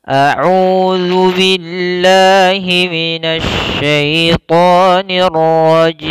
أعوذ بالله من الشيطان الرجيم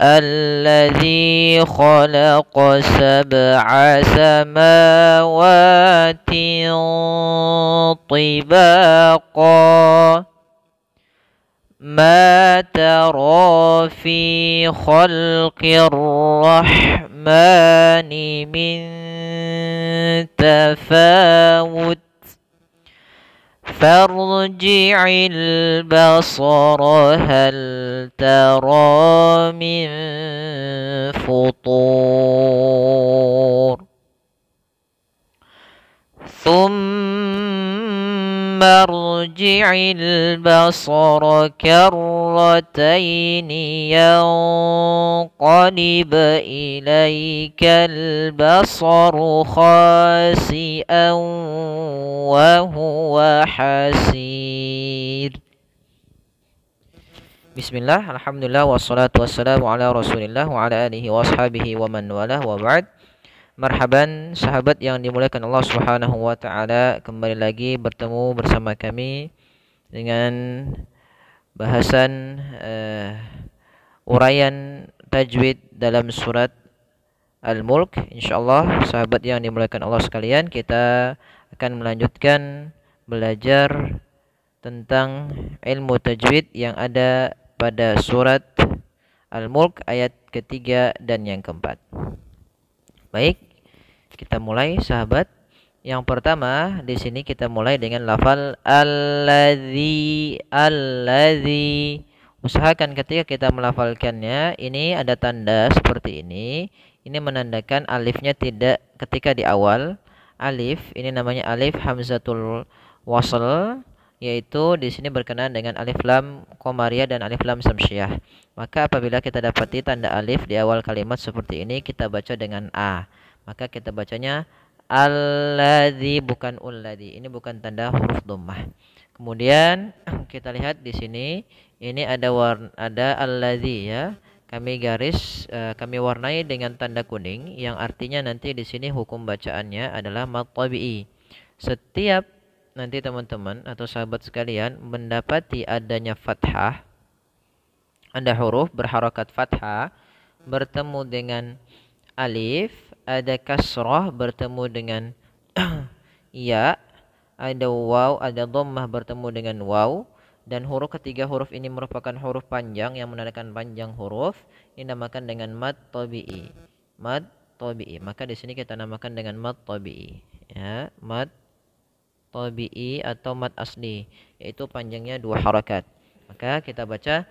الذي خلق سبع سماوات طباقا ما ترى في خلق الرحمن من تفاوت فارجع البصر هل ترى من فطور ثم ارجع البصر كرتين ينقلب إليك البصر خاسئا وهو حسير. Bismillah, alhamdulillah, wassalatu wassalamu ala rasulillah wa ala alihi wa ashabihi wa man walah wa ba'd. Marhaban sahabat yang dimuliakan Allah Subhanahu wa taala, kembali lagi bertemu bersama kami dengan bahasan uraian tajwid dalam surat Al-Mulk. Insyaallah sahabat yang dimuliakan Allah sekalian, kita akan melanjutkan belajar tentang ilmu tajwid yang ada pada surat Al-Mulk ayat ketiga dan yang keempat. Baik, kita mulai sahabat. Yang pertama di sini kita mulai dengan lafal alladzi. Usahakan ketika kita melafalkannya ini ada tanda seperti ini. Ini menandakan alifnya tidak ketika di awal. Alif ini namanya alif hamzatul wasl, yaitu di sini berkenaan dengan alif lam qamariyah dan alif lam samsiyah. Maka apabila kita dapati tanda alif di awal kalimat seperti ini, kita baca dengan a. Maka kita bacanya alladzi, bukan ulladzi. Ini bukan tanda huruf dhammah. Kemudian kita lihat di sini, ini ada alladzi ya. Kami warnai dengan tanda kuning yang artinya nanti di sini hukum bacaannya adalah mad tabi'i. Setiap nanti teman-teman atau sahabat sekalian mendapati adanya fathah, ada huruf berharakat fathah bertemu dengan alif, ada kasrah bertemu dengan ya, ada waw, ada dhammah bertemu dengan waw, dan huruf ketiga huruf ini merupakan huruf panjang yang menandakan panjang huruf, ini dinamakan dengan mad tabi'i. Mad tabi'i. Maka di sini kita namakan dengan mad tabi'i. Ya, mad tabi'i atau mad asli, yaitu panjangnya 2 harakat. Maka kita baca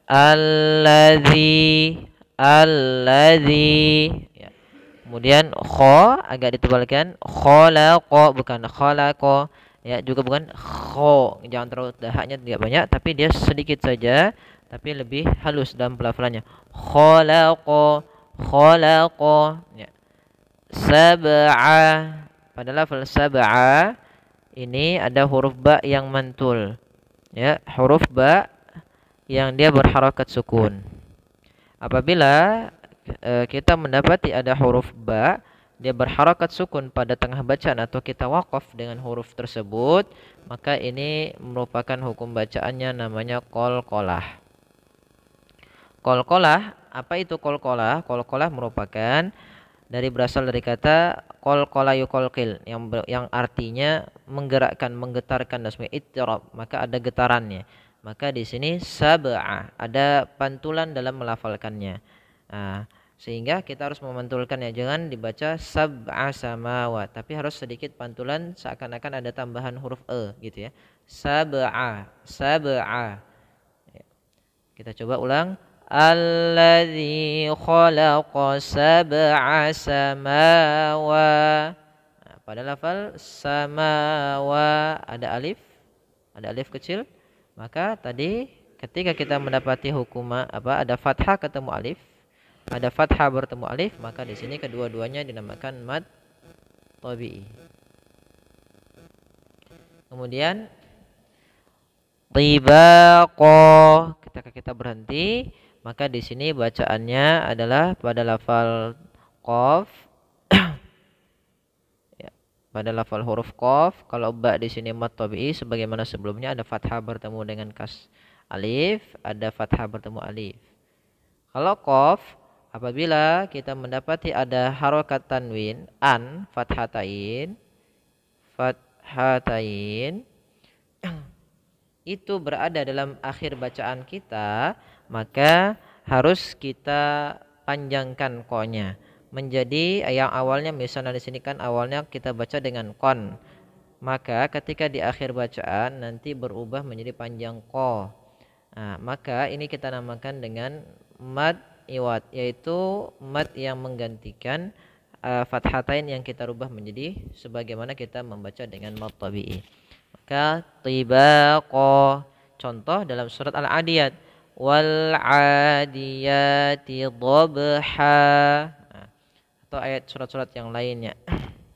alladzi ya. Kemudian kha agak ditebalkan, khalaqa bukan khalaqa ya, juga bukan kho. Jangan terlalu dahaknya tidak banyak, tapi dia sedikit saja tapi lebih halus dalam pelafalannya. Khalaqa ya. Sab'a, pada lafal sab'a ini ada huruf ba yang mantul. Ya, huruf ba yang dia berharakat sukun. Apabila kita mendapati ada huruf ba dia berharakat sukun pada tengah bacaan atau kita waqaf dengan huruf tersebut, maka ini merupakan hukum bacaannya namanya qalqalah. Qalqalah, apa itu qalqalah? Qalqalah merupakan berasal dari kata qalqala yuqalqil yang artinya menggerakkan, menggetarkan, dan sebagai ittirab, maka ada getarannya. Maka di sini sab'a, ada pantulan dalam melafalkannya. Nah, sehingga kita harus memantulkannya, jangan dibaca sab'a samawat, tapi harus sedikit pantulan seakan-akan ada tambahan huruf e gitu ya. Sab'a. Kita coba ulang. Alladzi khalaqa sab'a samawat. Nah, pada lafal samawa ada alif kecil. Maka tadi ketika kita mendapati hukum ada fathah ketemu alif, ada fathah bertemu alif, maka di sini kedua-duanya dinamakan mad tabi'i. Kemudian tibaqa, ketika kita berhenti, maka di sini bacaannya adalah pada lafal qaf pada lafal huruf qaf. Kalau ba di sini mad tabi'i sebagaimana sebelumnya, ada fathah bertemu dengan kas alif, ada fathah bertemu alif. Kalau qaf, apabila kita mendapati ada harokat tanwin an fathatain itu berada dalam akhir bacaan kita, maka harus kita panjangkan ko-nya menjadi yang awalnya, misalnya di sini kan awalnya kita baca dengan kon, maka ketika di akhir bacaan nanti berubah menjadi panjang ko. Nah, maka ini kita namakan dengan mad iwad, yaitu mad yang menggantikan fathatain yang kita rubah menjadi sebagaimana kita membaca dengan mad tabi'i. Maka tibaqa, contoh dalam surat Al-Adiyat, wal 'adiyati dhabha. Nah, atau ayat surat-surat yang lainnya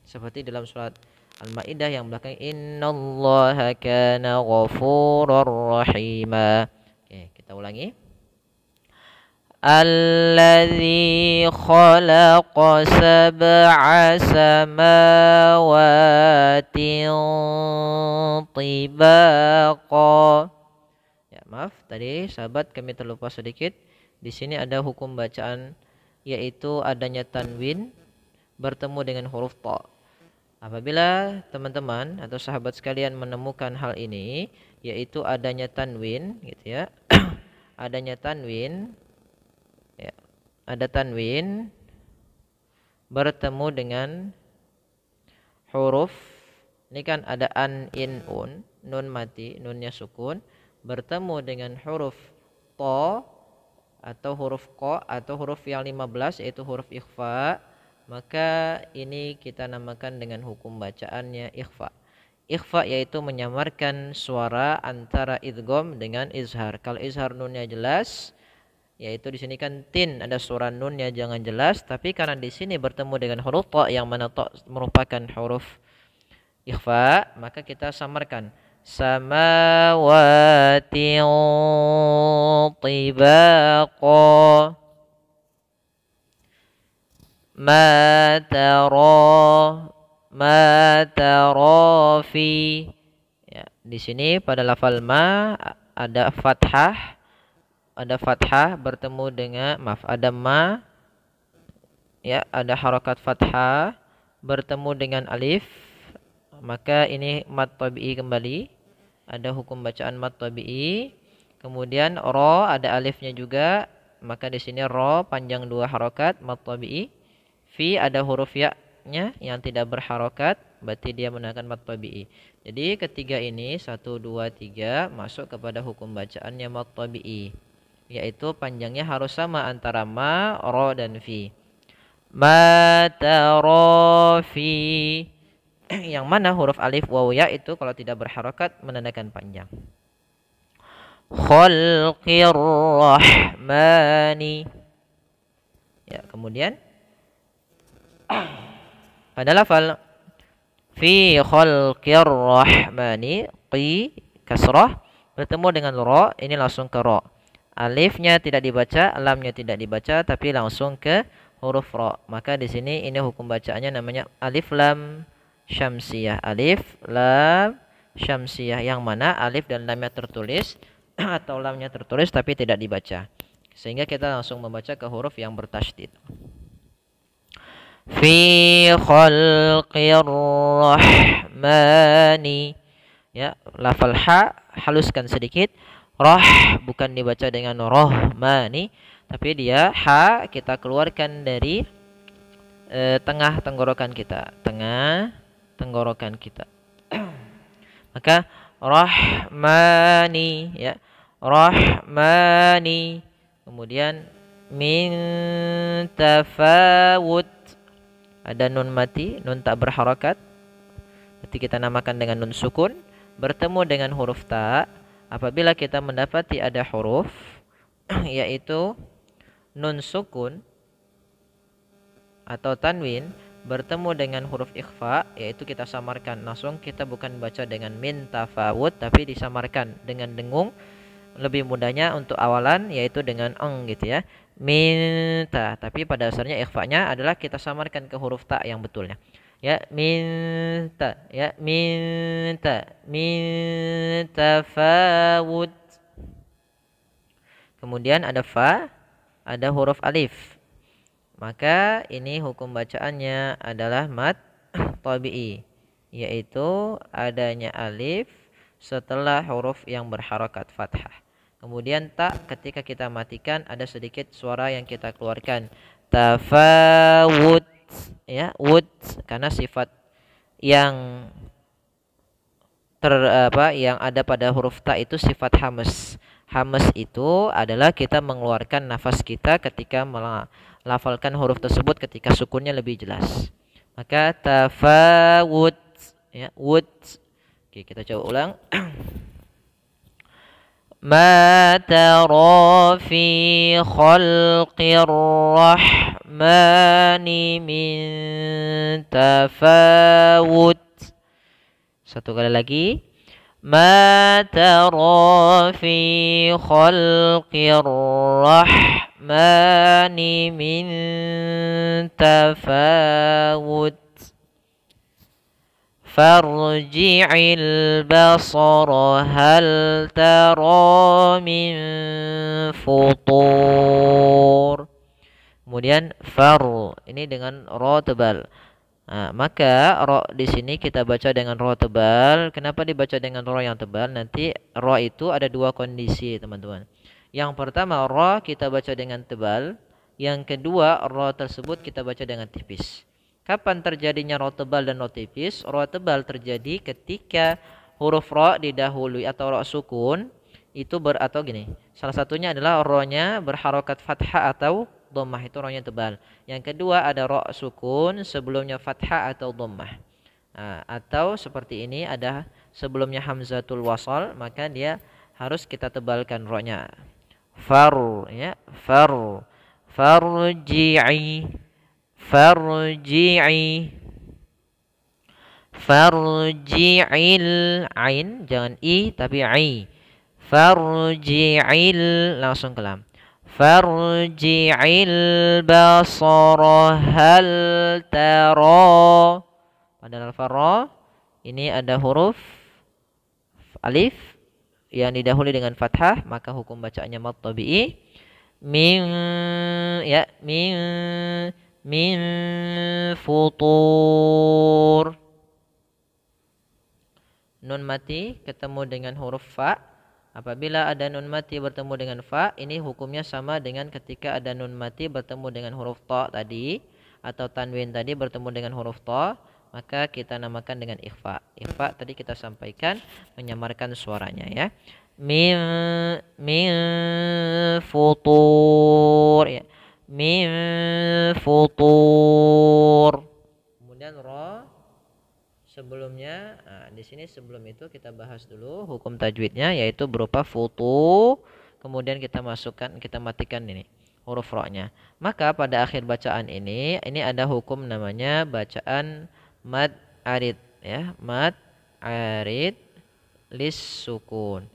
seperti dalam surat Al-Maidah yang belakang, innallaha kana ghafurur rahima. Oke, kita ulangi. Alladzi khalaqa sab'a samawatin tibaqa. Ya, maaf tadi sahabat kami terlupa sedikit. Di sini ada hukum bacaan, yaitu adanya tanwin bertemu dengan huruf ta. Apabila teman-teman atau sahabat sekalian menemukan hal ini, yaitu adanya tanwin gitu ya. Adanya tanwin, ya, ada tanwin bertemu dengan huruf, ini kan ada an, in, un, nun mati, nunnya sukun, bertemu dengan huruf to atau huruf ko atau huruf yang 15 yaitu huruf ikhfa, maka ini kita namakan dengan hukum bacaannya ikhfa. Ikhfa yaitu menyamarkan suara antara idgham dengan izhar. Kalau izhar nunnya jelas, yaitu di sini kan tin, ada suara nunnya jangan jelas, tapi karena di sini bertemu dengan huruf ta yang mana ta merupakan huruf ikhfa, maka kita samarkan samawati tibaqa ma tara fi. Ya, di sini pada lafal ma ada fathah, bertemu dengan ada ma, ya, ada harokat fathah bertemu dengan alif, maka ini mad tabi'i kembali, ada hukum bacaan mad tabi'i. Kemudian ro ada alifnya juga, maka di sini ro panjang 2 harokat mad tabi'i. Fi ada huruf ya-nya yang tidak berharokat, berarti dia menggunakan mad tabi'i. Jadi ketiga ini 1 2 3 masuk kepada hukum bacaannya mad tabi'i, yaitu panjangnya harus sama antara ma, ro dan fi. Ma tara fi, yang mana huruf alif waw ya itu kalau tidak berharokat menandakan panjang. Khalqir rahmani. Ya, kemudian pada lafal fi khalqir rahmani, qi kasrah bertemu dengan ro, ini langsung ke ro. Alifnya tidak dibaca, lamnya tidak dibaca, tapi langsung ke huruf ro. Maka di sini ini hukum bacaannya namanya alif lam syamsiyah. Alif lam syamsiyah, yang mana alif dan lamnya tertulis atau lamnya tertulis tapi tidak dibaca, sehingga kita langsung membaca ke huruf yang bertasydid. Fi khalqir rahmani, ya, lafal ha haluskan sedikit. Roh bukan dibaca dengan rohmani, tapi dia ha kita keluarkan dari tengah tenggorokan kita, maka rahmani, ya, rahmani. Kemudian min tafawut, ada nun mati, nun tak berharakat, berarti kita namakan dengan nun sukun, bertemu dengan huruf ta. Apabila kita mendapati ada huruf yaitu nun sukun atau tanwin bertemu dengan huruf ikhfa, yaitu kita samarkan langsung, kita bukan baca dengan min tafawut tapi disamarkan dengan dengung. Lebih mudahnya untuk awalan yaitu dengan eng gitu ya, minta, tapi pada dasarnya ikhfa-nya adalah kita samarkan ke huruf ta yang betulnya. Ya, minta, ya, minta, min tafawud. Kemudian ada fa, ada huruf alif. Maka ini hukum bacaannya adalah mad tabi'i, yaitu adanya alif setelah huruf yang berharokat fathah. Kemudian tak, ketika kita matikan ada sedikit suara yang kita keluarkan. Tafawud, ya, wud, karena sifat yang yang ada pada huruf ta itu sifat hamas. Hamas itu adalah kita mengeluarkan nafas kita ketika melafalkan huruf tersebut ketika sukunnya lebih jelas. Maka tafawud, ya, wud. Oke, kita coba ulang. Ma tara fi khalqir rahmani min tafawud. Satu kali lagi. Ma tara fi khalqir rahmani min tafawud. Farji'il basara hal tara min futur. Kemudian far, ini dengan ro tebal. Nah, maka ro di sini kita baca dengan ro tebal. Kenapa dibaca dengan ro yang tebal? Nanti ro itu ada dua kondisi, teman-teman. Yang pertama, ro kita baca dengan tebal. Yang kedua, ro tersebut kita baca dengan tipis. Kapan terjadinya ro tebal dan ro tipis? Ro tebal terjadi ketika huruf ro didahului atau ro sukun itu atau gini. Salah satunya adalah ro-nya berharokat fathah atau dhammah, itu ro-nya tebal. Yang kedua ada ro sukun sebelumnya fathah atau dhammah. Nah, atau seperti ini ada sebelumnya hamzatul wasal, maka dia harus kita tebalkan ro-nya. Far, ya, far. Farji'i, farji'i, farji'il, ain jangan i tapi ai. Farji'il, langsung ke lam. Farji'il basara hal tara. Pada al-farra ini ada huruf alif yang didahului dengan fathah, maka hukum bacaannya mad tabi'i. Min, ya, min futur. Nun mati ketemu dengan huruf fa. Apabila ada nun mati bertemu dengan fa, ini hukumnya sama dengan ketika ada nun mati bertemu dengan huruf ta tadi, atau tanwin tadi bertemu dengan huruf ta, maka kita namakan dengan ikhfa. Ikhfa tadi kita sampaikan menyamarkan suaranya, ya. Min futur, ya. Min futur. Kemudian ra sebelumnya, nah, di sini sebelum itu kita bahas dulu hukum tajwidnya, yaitu berupa futu. Kemudian kita masukkan, kita matikan ini huruf ra-nya. Maka pada akhir bacaan ini ada hukum namanya bacaan mad arid, ya, mad arid lis sukun.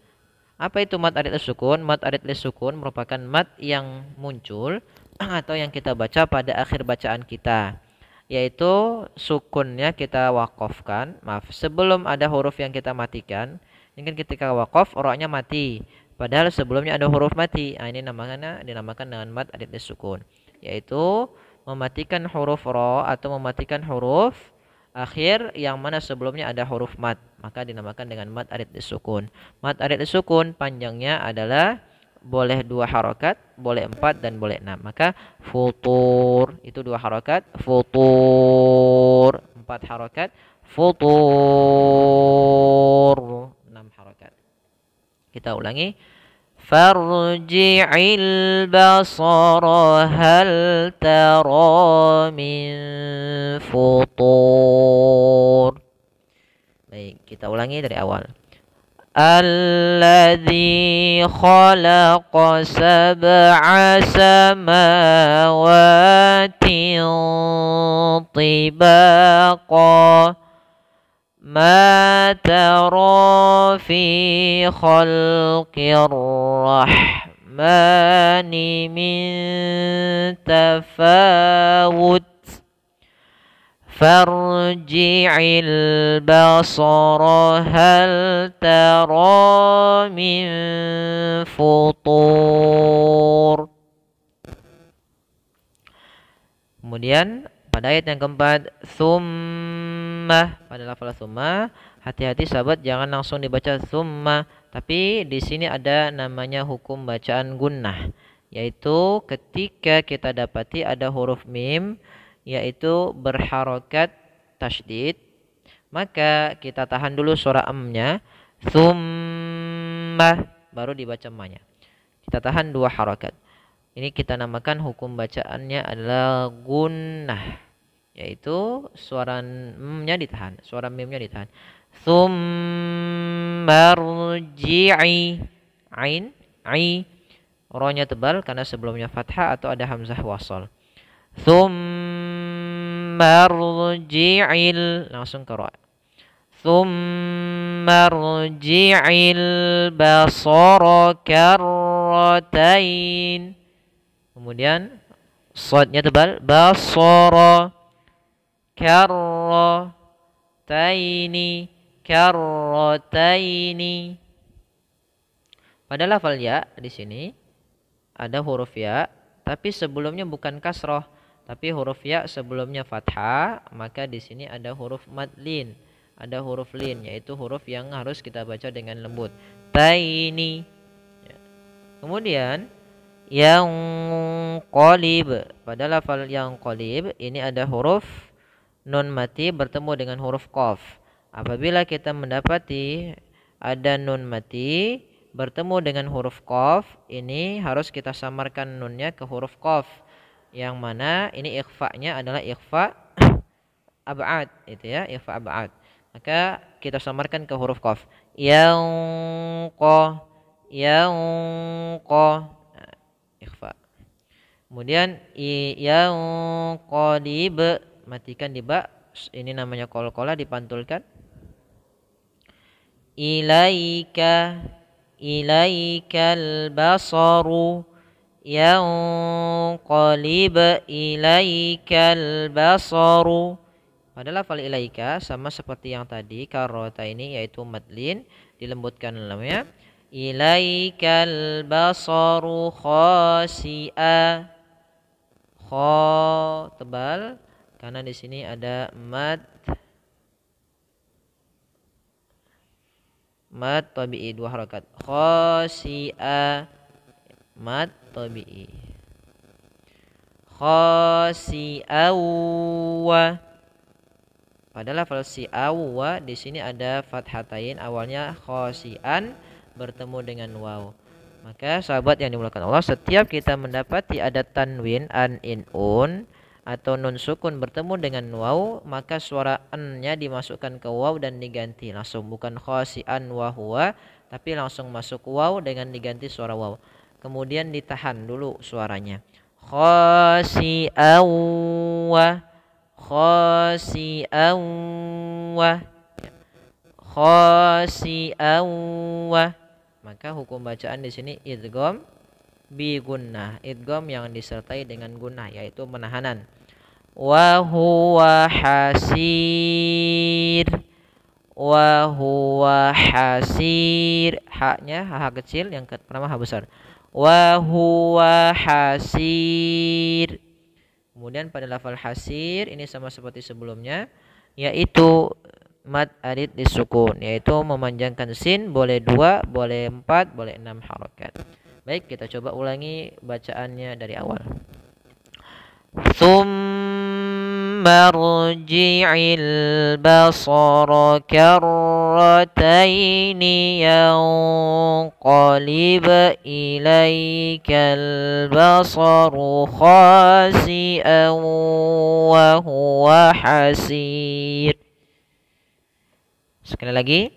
Apa itu mad arid lis sukun? Mad arid lis sukun merupakan mad yang muncul atau yang kita baca pada akhir bacaan kita, yaitu sukunnya kita wakofkan. Maaf, sebelum ada huruf yang kita matikan. Ini kan ketika wakof ra-nya mati, padahal sebelumnya ada huruf mati. Nah, ini dinamakan dengan mad arid lis sukun, yaitu mematikan huruf ra atau mematikan huruf akhir yang mana sebelumnya ada huruf mad, maka dinamakan dengan mad arid lis sukun. Mad arid lis sukun panjangnya adalah boleh 2 harokat, boleh 4, dan boleh 6. Maka futur itu 2 harokat, futur 4 harokat, futur 6 harokat. Kita ulangi. Farji'il basara hal tara min futur. Baik, kita ulangi dari awal. Alladzi khalaqa sab'a samawati tibaqa. Ma tara fi khalqir rahmani min tafawut. farji'il basara hal tara min futur. Kemudian pada ayat yang keempat, summa, pada lafal summa, hati-hati sahabat jangan langsung dibaca summa, tapi di sini ada namanya hukum bacaan gunnah, yaitu ketika kita dapati ada huruf mim yaitu berharokat tasydid, maka kita tahan dulu suara amnya, summa, baru dibaca ma-nya. Kita tahan 2 harokat. Ini kita namakan hukum bacaannya adalah gunnah, yaitu suara m-nya ditahan, suara mim-nya ditahan. Tsummarji'i, ain, ai, ro-nya tebal karena sebelumnya fathah atau ada hamzah wasal. Tsummarji'il, langsung ke ro. Tsummarji'il basara karratain. Kemudian shadnya tebal, basara karrataini, karrataini. Pada lafal ya di sini ada huruf ya, tapi sebelumnya bukan kasroh, tapi huruf ya sebelumnya fathah, maka di sini ada huruf madlin, ada huruf lin, yaitu huruf yang harus kita baca dengan lembut. Taini. Kemudian yang qalib, pada lafal yang qalib ini ada huruf nun mati bertemu dengan huruf qaf. Apabila kita mendapati ada nun mati bertemu dengan huruf qaf, ini harus kita samarkan nunnya ke huruf qaf, yang mana ini ikhfa-nya adalah ikhfa ab'ad, itu ya, ikhfa ab'ad. Maka kita samarkan ke huruf qaf. Yang ikhfa. Kemudian yang qalib, matikan di ba, ini namanya qalqalah, dipantulkan. Ilaikal basaru, yang qalib ilaikal basaru. Pada lafal ilaika sama seperti yang tadi karota ini, yaitu madlin, dilembutkan lamnya. Ilaikal basaru khasi'a, kha tebal karena di sini ada mad tabi'i 2 harakat, khasi'a, mad tabi'i, khasi'awa. Pada lafal si'awa di sini ada fathatain, awalnya khasi'an bertemu dengan waw. Maka sahabat yang dimuliakan Allah, setiap kita mendapati ada tanwin an, in, un atau nun sukun bertemu dengan waw, maka suara an-nya dimasukkan ke waw dan diganti langsung, bukan khasi'an wa huwa, tapi langsung masuk waw dengan diganti suara waw. Kemudian ditahan dulu suaranya. Khasi'awa, khasi'awa, khasi'awa. Maka hukum bacaan di sini idgham bi gunnah, idgham yang disertai dengan gunnah, yaitu menahanan. Wa huwa hasir, wa huwa hasir, haknya ha kecil, yang pertama ha besar. Wa huwa hasir. Kemudian pada lafal hasir ini sama seperti sebelumnya, yaitu mad arid disukun, yaitu memanjangkan sin, boleh 2, boleh 4, boleh 6 harakat. Baik, kita coba ulangi bacaannya dari awal. Tsumma rji'il basara karrataini yanqalib ilaikal basaru khasi'an wa huwa hasir. Sekali lagi.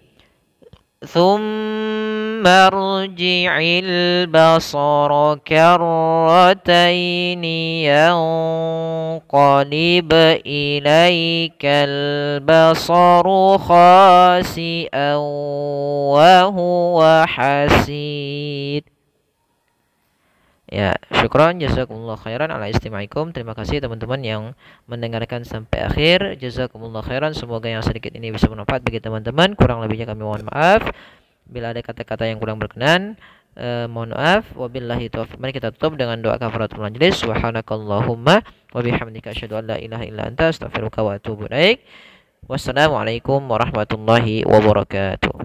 Tsumma rji'il basara karrataini yanqalib ilaikal basaru khasi'an wa huwa hasir. Ya, syukron jazakumullah khairan ala istima'ikum. Terima kasih teman-teman yang mendengarkan sampai akhir. Jazakumullah khairan. Semoga yang sedikit ini bisa bermanfaat bagi teman-teman. Kurang lebihnya kami mohon maaf. Bila ada kata-kata yang kurang berkenan, mohon maaf. Wabillahi taufiq. Mari kita tutup dengan doa kafaratul majlis. Subhanakallahumma wa bihamdika asyhadu an la ilaha illa anta astaghfiruka wa atubu ilaik. Wassalamualaikum warahmatullahi wabarakatuh.